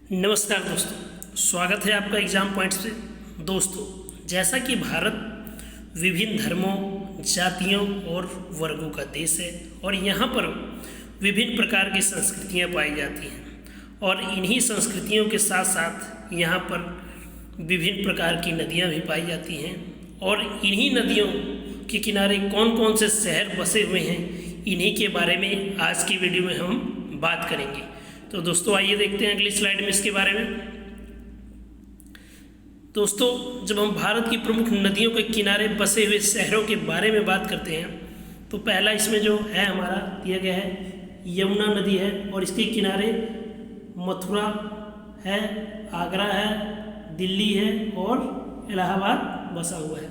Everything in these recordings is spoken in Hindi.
नमस्कार दोस्तों, स्वागत है आपका एग्ज़ाम पॉइंट्स पे। दोस्तों, जैसा कि भारत विभिन्न धर्मों, जातियों और वर्गों का देश है और यहाँ पर विभिन्न प्रकार की संस्कृतियाँ पाई जाती हैं और इन्हीं संस्कृतियों के साथ साथ यहाँ पर विभिन्न प्रकार की नदियाँ भी पाई जाती हैं और इन्हीं नदियों के किनारे कौन कौन से शहर बसे हुए हैं, इन्हीं के बारे में आज की वीडियो में हम बात करेंगे। तो दोस्तों आइए देखते हैं अगली स्लाइड में इसके बारे में। दोस्तों, जब हम भारत की प्रमुख नदियों के किनारे बसे हुए शहरों के बारे में बात करते हैं तो पहला इसमें जो है हमारा दिया गया है यमुना नदी है और इसके किनारे मथुरा है, आगरा है, दिल्ली है और इलाहाबाद बसा हुआ है।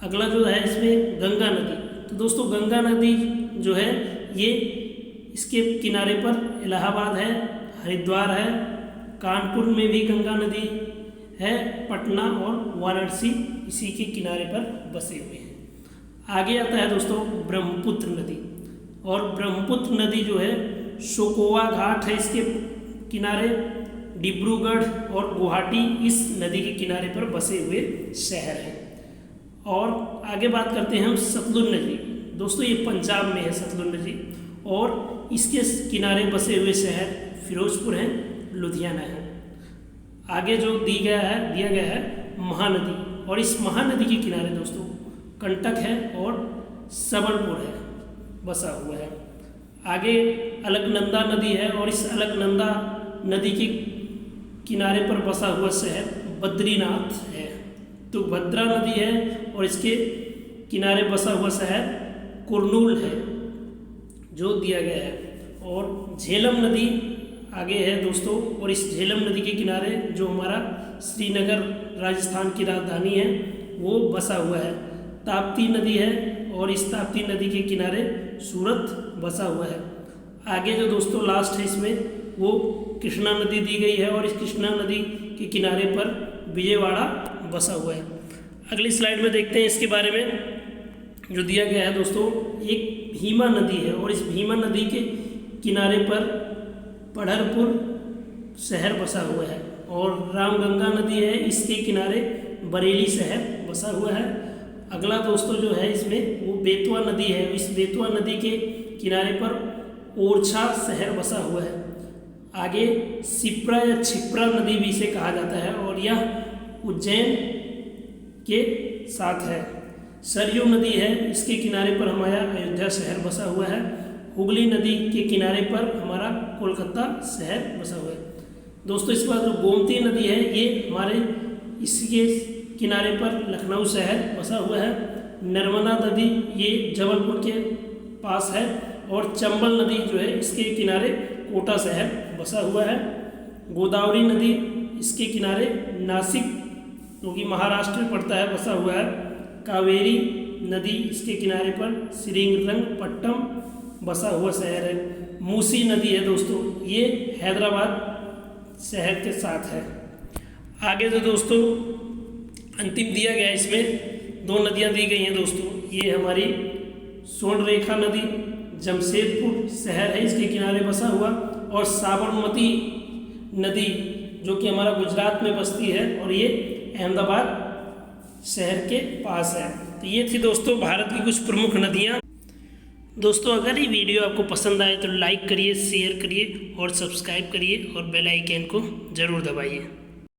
अगला जो है इसमें गंगा नदी। तो दोस्तों गंगा नदी जो है ये इसके किनारे पर इलाहाबाद है, हरिद्वार है, कानपुर में भी गंगा नदी है, पटना और वाराणसी इसी के किनारे पर बसे हुए हैं। आगे आता है दोस्तों ब्रह्मपुत्र नदी और ब्रह्मपुत्र नदी जो है शोकोवा घाट है इसके किनारे, डिब्रूगढ़ और गुवाहाटी इस नदी के किनारे पर बसे हुए शहर हैं। और आगे बात करते हैं हम सतलुज नदी। दोस्तों ये पंजाब में है सतलुज नदी और इसके किनारे बसे हुए शहर फिरोजपुर हैं, लुधियाना है। आगे जो दिया गया है महानदी और इस महानदी के किनारे दोस्तों कंटक है और सबलपुर है बसा हुआ है। आगे अलकनंदा नदी है और इस अलकनंदा नदी के किनारे पर बसा हुआ शहर बद्रीनाथ है। तो भद्रा नदी है और इसके किनारे बसा हुआ शहर कुरनूल है जो दिया गया है। और झेलम नदी आगे है दोस्तों और इस झेलम नदी के किनारे जो हमारा श्रीनगर राजस्थान की राजधानी है वो बसा हुआ है। ताप्ती नदी है और इस ताप्ती नदी के किनारे सूरत बसा हुआ है। आगे जो दोस्तों लास्ट है इसमें वो कृष्णा नदी दी गई है और इस कृष्णा नदी के किनारे पर विजयवाड़ा बसा हुआ है। अगली स्लाइड में देखते हैं इसके बारे में जो दिया गया है दोस्तों, एक भीमा नदी है और इस भीमा नदी के किनारे पर पढ़रपुर शहर बसा हुआ है और रामगंगा नदी है इसके किनारे बरेली शहर बसा हुआ है। अगला दोस्तों जो है इसमें वो बेतवा नदी है, इस बेतवा नदी के किनारे पर ओरछा शहर बसा हुआ है। आगे शिप्रा या छिप्रा नदी भी इसे कहा जाता है और यह उज्जैन के साथ है। सरयू नदी है, इसके किनारे पर हमारा अयोध्या शहर बसा हुआ है। हुगली नदी के किनारे पर हमारा कोलकाता शहर बसा हुआ है। दोस्तों इसके बाद जो गोमती नदी है ये हमारे इसके किनारे पर लखनऊ शहर बसा हुआ है। नर्मदा नदी ये जबलपुर के पास है और चंबल नदी जो है इसके किनारे कोटा शहर बसा हुआ है। गोदावरी नदी इसके किनारे नासिक जो कि महाराष्ट्र में पड़ता है बसा हुआ है। कावेरी नदी इसके किनारे पर श्रीरंगपट्टनम बसा हुआ शहर है। मूसी नदी है दोस्तों ये हैदराबाद शहर के साथ है। आगे जो दोस्तों अंतिम दिया गया है इसमें दो नदियां दी गई हैं दोस्तों, ये हमारी स्वर्णरेखा नदी जमशेदपुर शहर है इसके किनारे बसा हुआ और साबरमती नदी जो कि हमारा गुजरात में बसती है और ये अहमदाबाद शहर के पास है। तो ये थी दोस्तों भारत की कुछ प्रमुख नदियाँ। दोस्तों अगर ये वीडियो आपको पसंद आए तो लाइक करिए, शेयर करिए और सब्सक्राइब करिए और बेल आइकन को ज़रूर दबाइए।